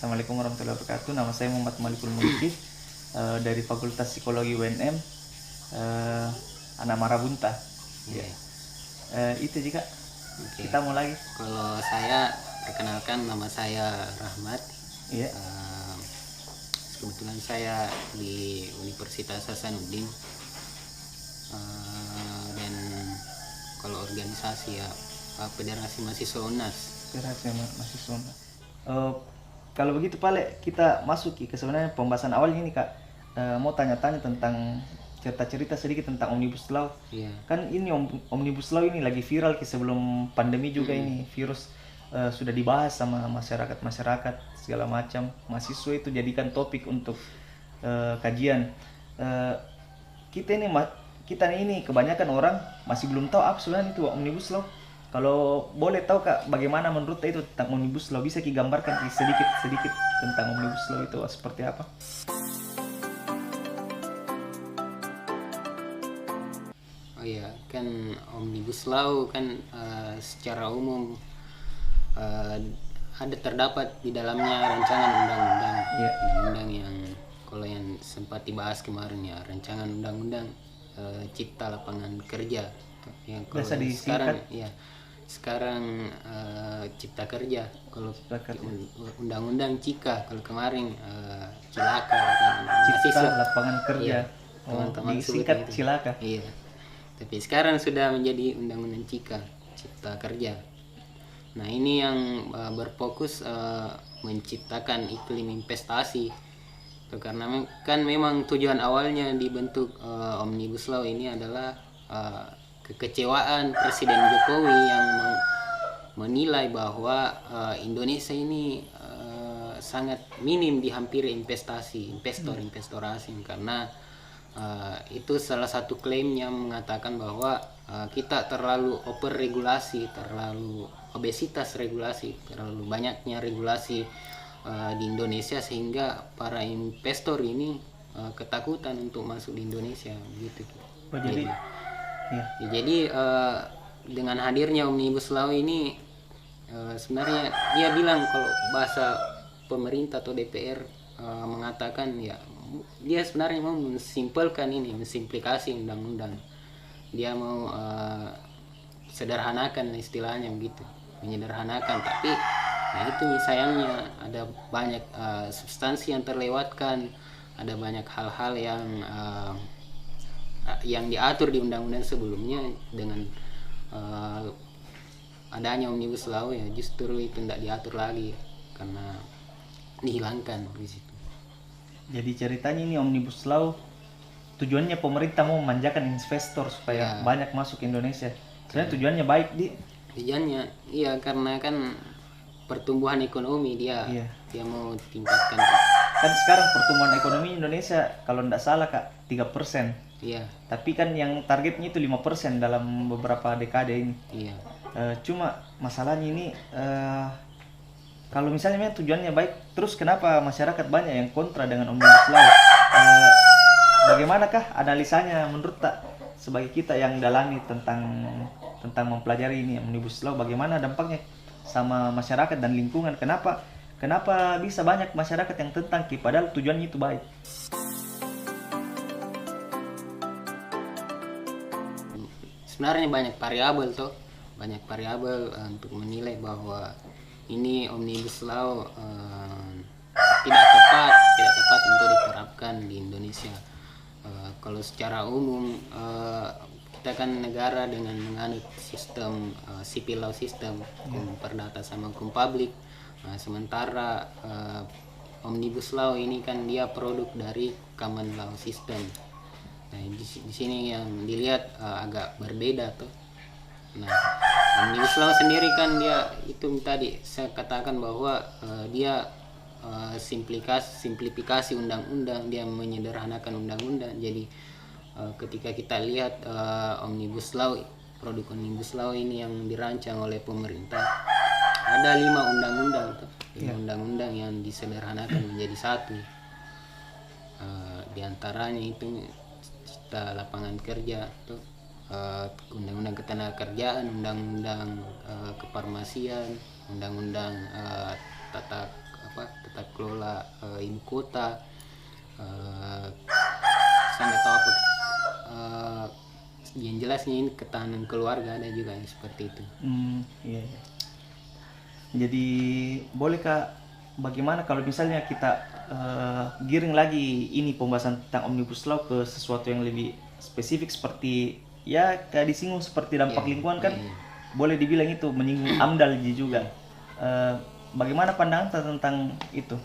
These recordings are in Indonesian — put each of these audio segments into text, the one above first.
Assalamualaikum warahmatullahi wabarakatuh. Nama saya Muhammad Malikul Mulki dari Fakultas Psikologi UNM, anak Marabunta. Iya. Itu juga. Oke. Kita mau lagi. Kalau saya perkenalkan, nama saya Rahmat. Iya. Kebetulan saya di Universitas Hasanuddin. Dan kalau organisasi ya Federasi Mahasiswa UNAS. Rahasia mahasiswa. Kalau begitu Pale, kita masuk ke sebenarnya pembahasan awalnya ini Kak. Mau tanya-tanya tentang cerita-cerita sedikit tentang Omnibus Law. Iya. Kan ini Omnibus Law ini lagi viral sebelum pandemi juga. Ini virus sudah dibahas sama masyarakat segala macam. Mahasiswa itu jadikan topik untuk kajian. Kita ini kebanyakan orang masih belum tahu apa sebenarnya itu Omnibus Law. Kalau boleh tahu Kak, bagaimana menurut itu tentang Omnibus Law? Bisa digambarkan sedikit tentang Omnibus Law itu seperti apa? Oh iya, kan Omnibus Law kan secara umum ada terdapat di dalamnya rancangan undang-undang. Iya. Undang yang kalau yang sempat dibahas kemarin ya, rancangan undang-undang Cipta Lapangan Kerja. Yang kalau Biasa sekarang disingkat ya sekarang Cipta Kerja. Kalau Cipta Kerja. undang-undang Cika, kalau kemarin Cilaka kan, Cipta Lapangan Kerja. Iya, teman-teman disingkat sebut itu. Cilaka. Iya. Tapi sekarang sudah menjadi undang-undang Cika, Cipta Kerja. Nah, ini yang berfokus menciptakan iklim investasi. Karena kan memang tujuan awalnya dibentuk Omnibus Law ini adalah kekecewaan Presiden Jokowi yang menilai bahwa Indonesia ini sangat minim dihampiri investor asing, karena itu salah satu klaimnya mengatakan bahwa kita terlalu over regulasi, terlalu obesitas regulasi, terlalu banyaknya regulasi di Indonesia sehingga para investor ini ketakutan untuk masuk di Indonesia gitu. Oh, jadi ya. Jadi dengan hadirnya Omnibus Law ini sebenarnya dia bilang, kalau bahasa pemerintah atau DPR mengatakan ya, dia sebenarnya mau mensimplifikasi undang-undang. Dia mau sederhanakan istilahnya begitu, menyederhanakan. Tapi nah itu sayangnya ada banyak substansi yang terlewatkan, ada banyak hal-hal yang diatur di undang-undang sebelumnya. Dengan adanya Omnibus Law ya justru itu tidak diatur lagi karena dihilangkan di situ. Jadi ceritanya ini Omnibus Law tujuannya pemerintah mau memanjakan investor supaya Ya. banyak masuk Indonesia. Sebenarnya tujuannya baik Tujuannya iya, karena kan pertumbuhan ekonomi dia Iya. dia mau tingkatkan. Kan sekarang pertumbuhan ekonomi Indonesia kalau tidak salah Kak 3%. Iya, Tapi kan yang targetnya itu 5% dalam beberapa dekade ini. iya. Cuma masalahnya ini kalau misalnya memang tujuannya baik, terus kenapa masyarakat banyak yang kontra dengan Omnibus Law? Bagaimanakah analisanya menurut tak, sebagai kita yang dalami tentang mempelajari ini Omnibus Law, bagaimana dampaknya sama masyarakat dan lingkungan? Kenapa bisa banyak masyarakat yang tentang padahal tujuannya itu baik? Sebenarnya banyak variabel untuk menilai bahwa ini Omnibus Law tidak tepat untuk diterapkan di Indonesia. Kalau secara umum kita kan negara dengan menganut sistem civil law system, hukum perdata sama hukum publik. Nah, sementara Omnibus Law ini kan dia produk dari common law system. Nah, di sini yang dilihat agak berbeda tuh. Nah, Omnibus Law sendiri kan dia itu tadi saya katakan bahwa dia simplifikasi undang-undang, dia menyederhanakan undang-undang. Jadi ketika kita lihat produk Omnibus Law ini yang dirancang oleh pemerintah, ada 5 undang-undang tuh. 5 undang-undang yang disederhanakan menjadi satu. Di antaranya itu Cipta Lapangan Kerja tuh, undang-undang ketenagakerjaan, undang-undang kefarmasian, undang-undang tata tata kelola ibu kota. Saya nggak tahu apa yang jelasnya ini ketahanan keluarga, ada juga yang seperti itu. Iya, iya. Jadi bolehkah bagaimana kalau misalnya kita giring lagi ini pembahasan tentang Omnibus Law ke sesuatu yang lebih spesifik seperti ya kayak disinggung seperti dampak lingkungan kan, boleh dibilang itu menyinggung AMDAL juga. Bagaimana pandangan tentang itu?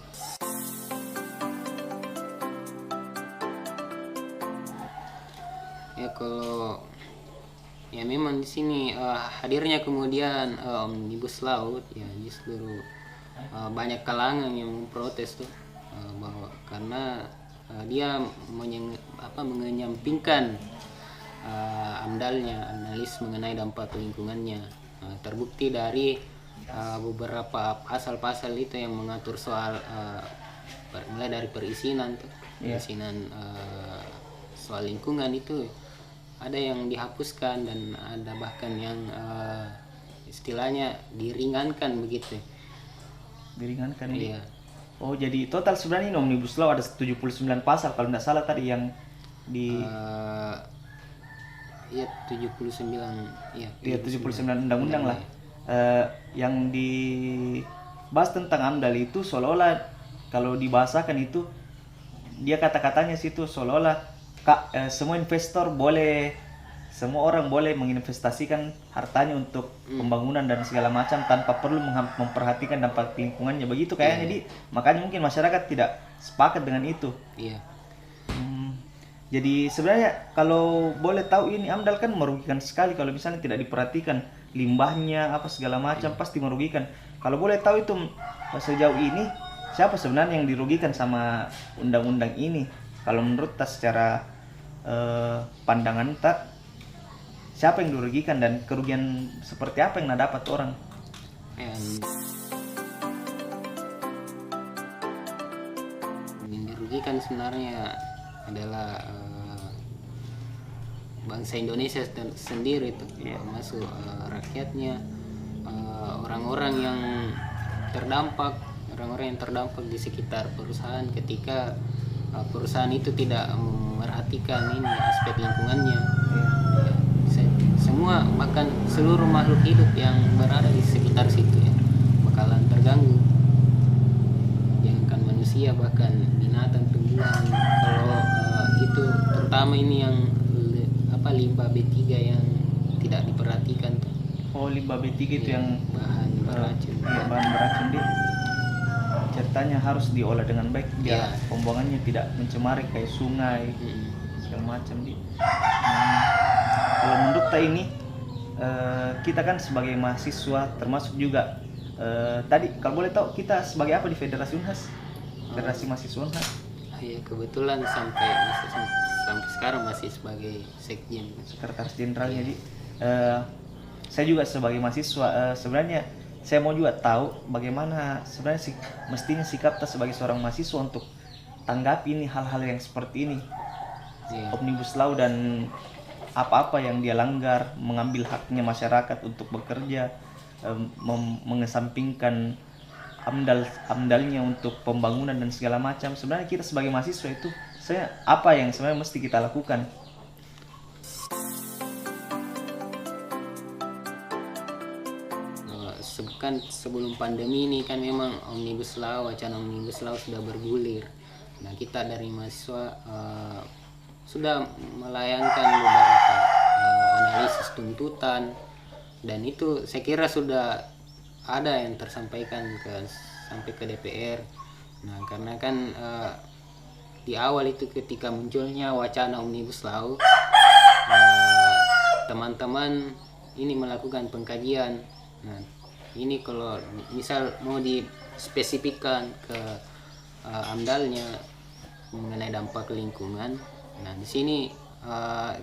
Ya kalau ya memang di sini hadirnya kemudian Omnibus Law ya justru banyak kalangan yang memprotes tuh, bahwa karena dia mengenyampingkan AMDAL-nya, analis mengenai dampak lingkungannya. Terbukti dari beberapa pasal-pasal itu yang mengatur soal mulai dari perizinan tuh, perizinan soal lingkungan itu ada yang dihapuskan dan ada bahkan yang istilahnya diringankan begitu. Diringankan Iya. Oh, jadi total sebenarnya ini Omnibus Law ada 79 pasal kalau tidak salah tadi yang di Iya 79 ya. Iya 79 undang-undang lah. Yang dibahas tentang AMDAL itu seolah-olah kalau dibahasakan itu dia kata-katanya situ seolah-olah semua investor boleh, semua orang boleh menginvestasikan hartanya untuk pembangunan dan segala macam tanpa perlu memperhatikan dampak lingkungannya, begitu kayaknya. Jadi makanya mungkin masyarakat tidak sepakat dengan itu. Iya. Jadi sebenarnya kalau boleh tahu ini AMDAL kan merugikan sekali kalau misalnya tidak diperhatikan limbahnya apa segala macam, pasti merugikan. Kalau boleh tahu itu sejauh ini siapa sebenarnya yang dirugikan sama undang-undang ini? Kalau menurut tas secara pandangan tak, siapa yang dirugikan dan kerugian seperti apa yang dapat orang? Yang dirugikan sebenarnya adalah bangsa Indonesia sendiri itu, termasuk rakyatnya, orang-orang yang terdampak di sekitar perusahaan ketika perusahaan itu tidak memperhatikan ini aspek lingkungannya. Semua bahkan seluruh makhluk hidup yang berada di sekitar situ ya bakalan terganggu. Jangankan manusia, bahkan binatang, tumbuhan. Kalau itu terutama ini yang limbah B3 yang tidak diperhatikan tuh. Oh, limbah B3 itu yang bahan beracun. Bahan beracun dia. Ceritanya harus diolah dengan baik biar pembuangannya tidak mencemari kayak sungai segala macam dia. Kalau menurut kita ini kita kan sebagai mahasiswa termasuk juga tadi kalau boleh tahu kita sebagai apa di Federasi Unhas? Federasi Mahasiswa Unhas. Iya, kebetulan sampai sekarang masih sebagai sekjen, sekretaris jenderal. Jadi saya juga sebagai mahasiswa sebenarnya saya mau juga tahu bagaimana sebenarnya mestinya sikap kita sebagai seorang mahasiswa untuk tanggapi ini hal-hal yang seperti ini, Omnibus Law dan apa-apa yang dia langgar, mengambil haknya masyarakat untuk bekerja, mengesampingkan AMDAL-nya untuk pembangunan dan segala macam. Sebenarnya kita sebagai mahasiswa itu apa yang sebenarnya mesti kita lakukan? Kan sebelum pandemi ini kan memang wacana Omnibus Law sudah bergulir. Nah, kita dari mahasiswa sudah melayangkan beberapa analisis tuntutan, dan itu saya kira sudah ada yang tersampaikan sampai ke DPR. Nah, karena kan di awal itu ketika munculnya wacana Omnibus Law, teman-teman ini melakukan pengkajian. Nah, ini kalau misal mau dispesifikkan ke AMDAL-nya mengenai dampak lingkungan, nah di sini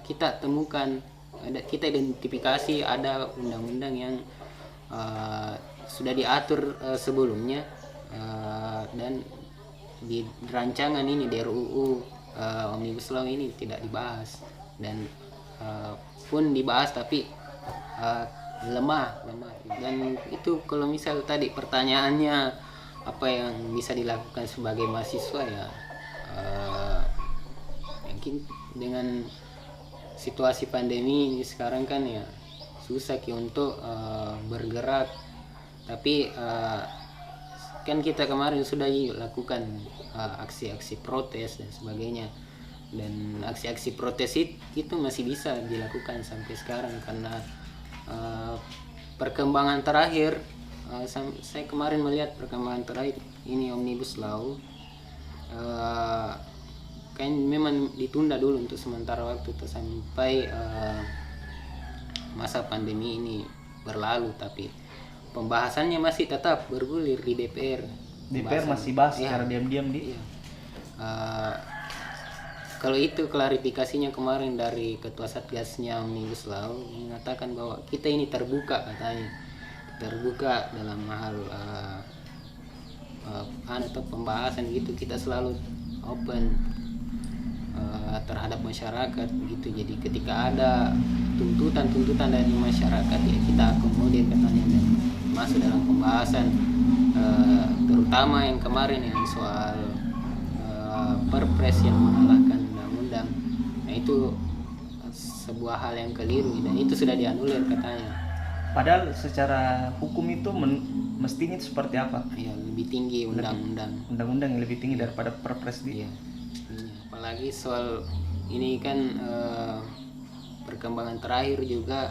kita temukan, kita identifikasi ada undang-undang yang sudah diatur sebelumnya, dan di rancangan ini di RUU Omnibus Law ini tidak dibahas, dan pun dibahas tapi lemah. Dan itu kalau misal tadi pertanyaannya apa yang bisa dilakukan sebagai mahasiswa ya, eh, mungkin dengan situasi pandemi ini sekarang kan ya susah untuk bergerak, tapi kan kita kemarin sudah lakukan aksi-aksi protes dan sebagainya, dan aksi-aksi protes itu masih bisa dilakukan sampai sekarang karena perkembangan terakhir, saya kemarin melihat perkembangan terakhir ini Omnibus Law kan memang ditunda dulu untuk sementara waktu tuh sampai masa pandemi ini berlalu, tapi pembahasannya masih tetap bergulir di DPR. DPR masih bahas Iya. secara diam-diam di. Iya. Kalau itu klarifikasinya kemarin dari ketua satgasnya Omnibus Law mengatakan bahwa kita ini terbuka, katanya terbuka dalam hal atau pembahasan gitu, kita selalu open terhadap masyarakat gitu. Jadi ketika ada tuntutan dari masyarakat ya kita akomodir, katanya, dan masuk dalam pembahasan terutama yang kemarin yang soal perpres yang mengalahkan undang-undang. Nah itu sebuah hal yang keliru dan itu sudah dianulir katanya. Padahal secara hukum itu mestinya itu seperti apa? Ya lebih tinggi undang-undang. Undang-undang yang lebih tinggi daripada perpres di. Iya. Apalagi soal ini kan perkembangan terakhir juga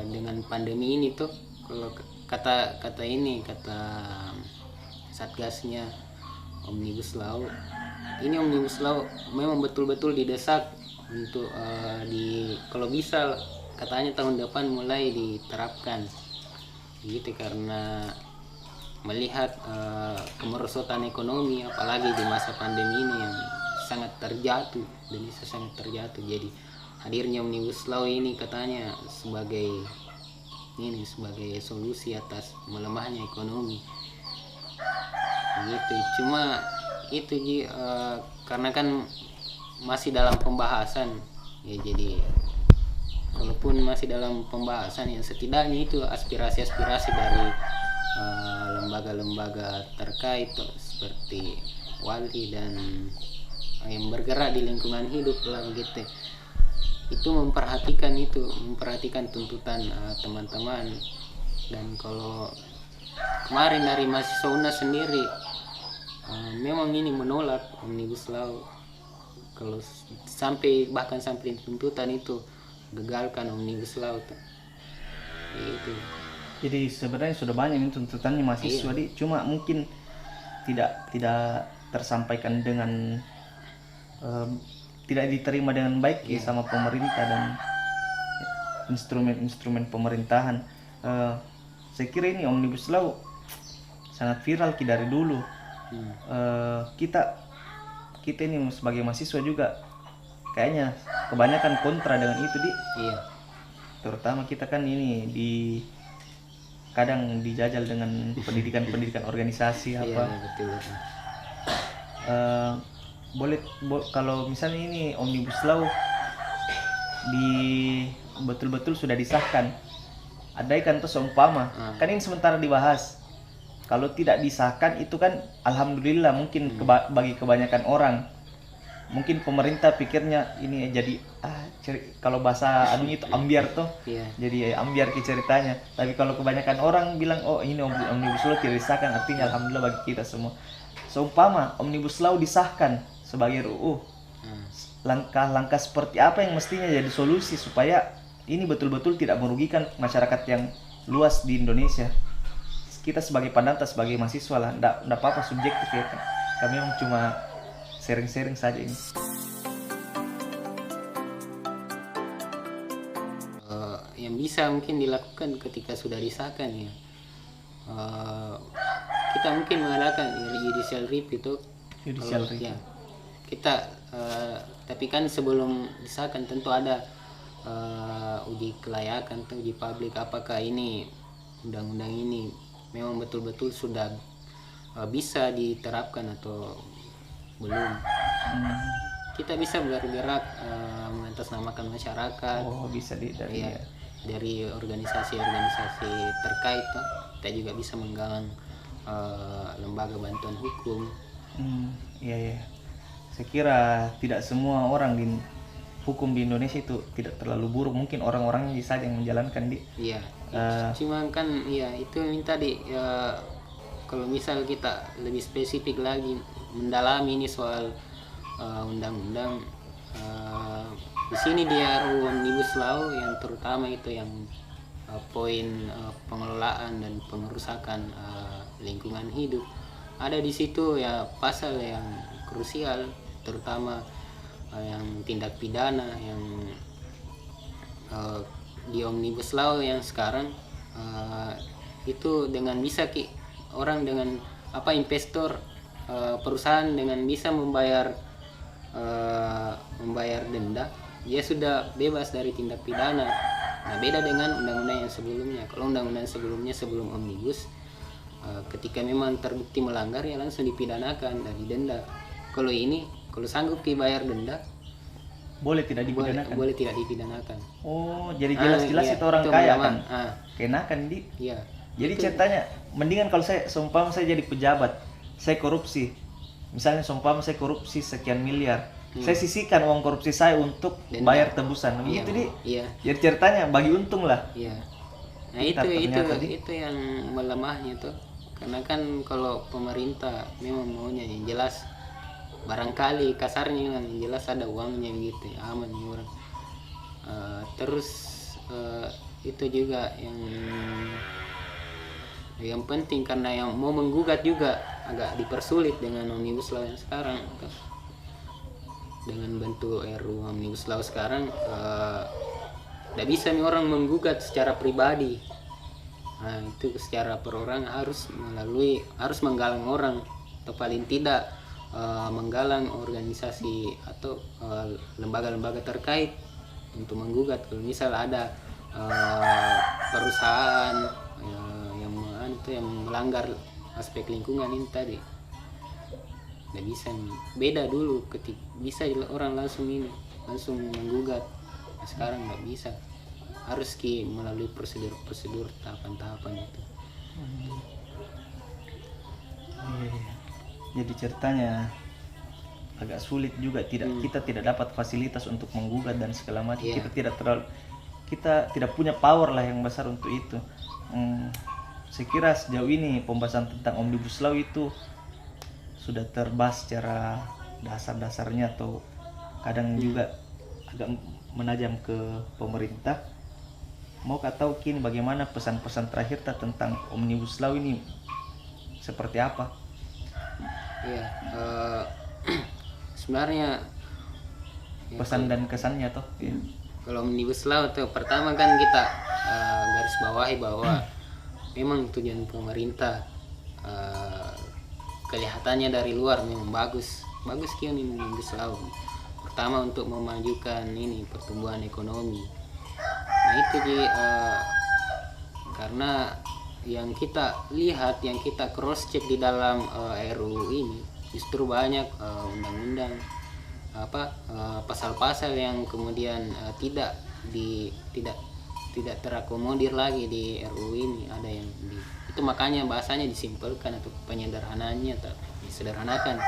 dengan pandemi ini tuh, kalau kata satgasnya Omnibus Law, ini Omnibus Law memang betul-betul didesak untuk kalau bisa katanya tahun depan mulai diterapkan gitu, karena melihat kemerosotan ekonomi apalagi di masa pandemi ini yang sangat terjatuh, Indonesia sangat terjatuh. Jadi hadirnya Omnibus Law ini katanya sebagai solusi atas melemahnya ekonomi gitu. Cuma itu karena kan masih dalam pembahasan ya, jadi walaupun masih dalam pembahasan ya setidaknya itu aspirasi-aspirasi dari lembaga-lembaga terkait seperti Walhi dan yang bergerak di lingkungan hidup lah begitu, itu memperhatikan tuntutan teman-teman. Dan kalau kemarin dari mahasiswa UNAS sendiri memang ini menolak Omnibus Law, kalau bahkan sampai tuntutan itu gagalkan Omnibus Law tuh. Itu. Jadi sebenarnya sudah banyak ini tuntutannya mahasiswa di, cuma mungkin tidak tersampaikan dengan tidak diterima dengan baik ya sama pemerintah dan instrumen pemerintahan. Saya kira ini Omnibus Law sangat viral dari dulu. Kita ini sebagai mahasiswa juga kayaknya kebanyakan kontra dengan itu di. Iya. Terutama kita kan ini kadang dijajal dengan pendidikan organisasi apa. Iya, betul. Kalau misalnya ini Omnibus Law betul-betul sudah disahkan, andaikan tuh seumpama kan ini sementara dibahas, kalau tidak disahkan itu kan alhamdulillah mungkin bagi kebanyakan orang, mungkin pemerintah pikirnya ini jadi kalau bahasa anunya itu ambiar tuh. Iya. Jadi ambiar ke ceritanya. Tapi kalau kebanyakan orang bilang oh ini Omnibus Law tidak disahkan, artinya alhamdulillah bagi kita semua. Seumpama Omnibus Law disahkan sebagai RUU, langkah-langkah seperti apa yang mestinya jadi solusi supaya ini betul-betul tidak merugikan masyarakat yang luas di Indonesia. Kita sebagai pendatang, sebagai mahasiswa lah, enggak apa-apa subjektif ya. Kami memang cuma sharing-sharing saja ini. Yang bisa mungkin dilakukan ketika sudah disahkan ya, kita mungkin mengadakan judicial review itu. Judicial review. Ya, kita tapi kan sebelum disahkan tentu ada uji kelayakan tuh, uji publik, apakah ini undang-undang ini memang betul-betul sudah bisa diterapkan atau belum. Kita bisa bergerak mengatasnamakan masyarakat. Oh, bisa dari organisasi-organisasi terkait tuh. Kita juga bisa menggalang lembaga bantuan hukum. Iya ya. Saya kira tidak semua orang di hukum di Indonesia itu tidak terlalu buruk, mungkin orang-orangnya saja yang menjalankan di. Iya, Eh, cuman kan ya itu minta kalau misal kita lebih spesifik lagi mendalami ini soal undang-undang di sini di RUU Omnibus Law yang terutama itu yang poin pengelolaan dan pengerusakan lingkungan hidup, ada di situ ya pasal yang krusial, terutama yang tindak pidana yang di Omnibus Law yang sekarang itu dengan bisa orang dengan investor perusahaan dengan bisa membayar denda, dia sudah bebas dari tindak pidana. Nah, beda dengan undang-undang yang sebelumnya. Kalau undang-undang sebelumnya sebelum Omnibus, ketika memang terbukti melanggar ya langsung dipidanakan dan didenda. Kalau ini, kalau sanggup bayar denda, boleh tidak dipidanakan. boleh tidak dipidanakan. Oh, jadi jelas-jelas iya, itu orang itu kaya memang, kan. ah. Kenakan di. Iya. Jadi ceritanya mendingan kalau saya seumpama saya jadi pejabat, saya korupsi. Misalnya seumpama saya korupsi sekian miliar, saya sisihkan uang korupsi saya untuk Denda. bayar tebusan. Iya, Begitu di. iya. Jadi ceritanya bagi untung lah. Iya. Nah, Pintar ternyata, itu yang melemahnya tuh. Karena kan kalau pemerintah memang maunya yang jelas, barangkali kasarnya kan yang jelas ada uangnya gitu ya, aman ya orang. Terus itu juga yang penting, karena yang mau menggugat juga agak dipersulit dengan Omnibus Law yang sekarang. Dengan bentuk RUU Omnibus Law sekarang tidak bisa nih orang menggugat secara pribadi. Nah, itu secara perorangan harus menggalang orang, atau paling tidak menggalang organisasi atau lembaga-lembaga terkait untuk menggugat kalau misal ada perusahaan yang melanggar aspek lingkungan ini tadi. Nggak bisa nih, beda dulu ketika bisa orang langsung menggugat. Nah, sekarang nggak bisa, harus melalui prosedur tahapan-tahapan itu. Jadi ceritanya agak sulit juga, kita tidak dapat fasilitas untuk menggugat dan segala macam. Iya. Kita tidak punya power lah yang besar untuk itu. Saya kira sejauh ini pembahasan tentang Omnibus Law itu sudah terbahas secara dasar-dasarnya, atau kadang juga agak menajam ke pemerintah. Mau tahu kini bagaimana pesan-pesan terakhir tentang Omnibus Law ini seperti apa? Iya, sebenarnya Pesan dan kesannya toh. Iya. Kalau Omnibus Law itu pertama kan kita garis bawahi bahwa memang tujuan pemerintah kelihatannya dari luar memang bagus kian ini Omnibus Law. Pertama untuk memajukan ini pertumbuhan ekonomi. Nah itu karena yang kita lihat, yang kita cross check di dalam RUU ini justru banyak undang-undang pasal-pasal yang kemudian tidak terakomodir lagi di RUU ini. Ada yang itu makanya bahasanya disimpelkan atau penyederhanaannya disederhanakan.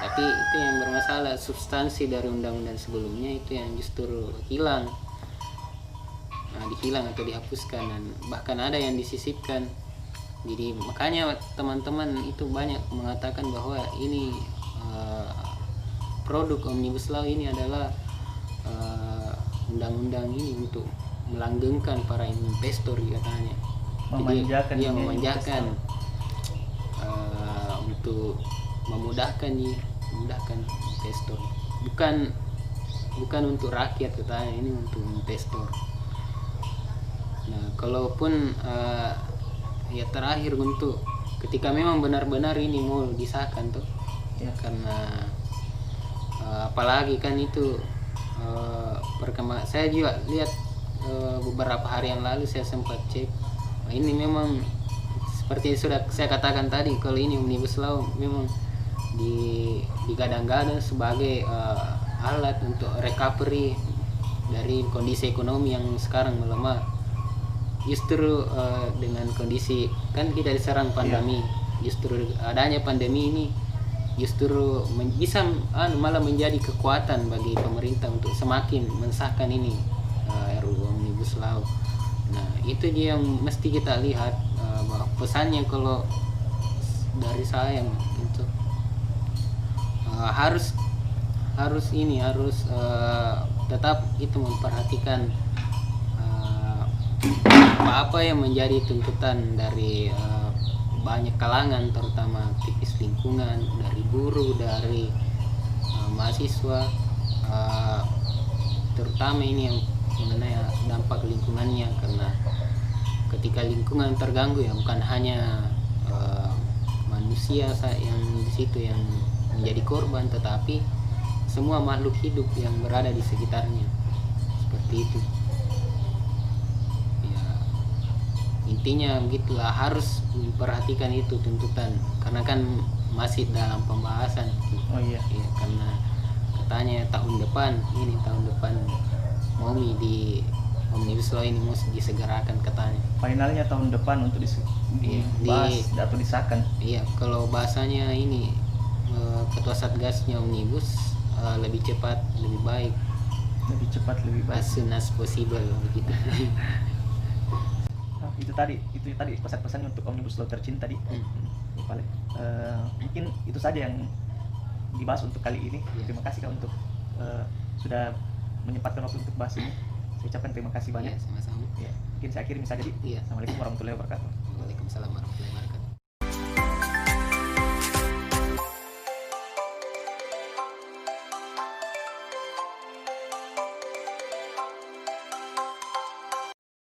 Tapi itu yang bermasalah, substansi dari undang-undang sebelumnya itu yang justru hilang. Dihilang atau dihapuskan, dan bahkan ada yang disisipkan. Jadi makanya teman-teman itu banyak mengatakan bahwa ini produk Omnibus Law ini adalah undang-undang ini untuk melanggengkan para investor katanya. Memanjakan untuk memudahkan investor. Bukan untuk rakyat katanya, ini untuk investor. Nah, kalaupun ya terakhir untuk ketika memang benar-benar ini mau disahkan tuh, ya karena apalagi kan itu perkembangan. Saya juga lihat beberapa hari yang lalu saya sempat cek. Ini memang seperti sudah saya katakan tadi, kalau ini Omnibus Law memang digadang-gadang sebagai alat untuk recovery dari kondisi ekonomi yang sekarang melemah. Justru dengan kondisi kan kita diserang pandemi, justru adanya pandemi ini justru bisa malah menjadi kekuatan bagi pemerintah untuk semakin mensahkan ini RUU Omnibus Law. Nah itu dia yang mesti kita lihat, bahwa pesannya kalau dari saya gitu, harus tetap itu memperhatikan apa yang menjadi tuntutan dari banyak kalangan, terutama aktivis lingkungan, dari buruh, dari mahasiswa, terutama ini yang mengenai dampak lingkungannya. Karena ketika lingkungan terganggu ya bukan hanya manusia yang di situ yang menjadi korban, tetapi semua makhluk hidup yang berada di sekitarnya, seperti itu. Intinya begitulah, harus memperhatikan itu tuntutan, karena kan masih dalam pembahasan. Oh iya. Ya, karena katanya tahun depan mau di Omnibus Law ini mau disegerakan katanya. Finalnya tahun depan untuk dibahas atau disahkan. Iya, kalau bahasanya ini ketua satgasnya Omnibus lebih cepat lebih baik. As soon as possible begitu. Itu tadi pesan-pesannya untuk Omnibus Law tercinta tadi. Paling mungkin itu saja yang dibahas untuk kali ini. Terima kasih Kak untuk sudah menyempatkan waktu untuk bahas ini. Saya ucapkan terima kasih banyak. Sama-sama. Ya, mungkin saya akhiri saja. Assalamualaikum warahmatullahi wabarakatuh. Waalaikumsalam warahmatullahi wabarakatuh.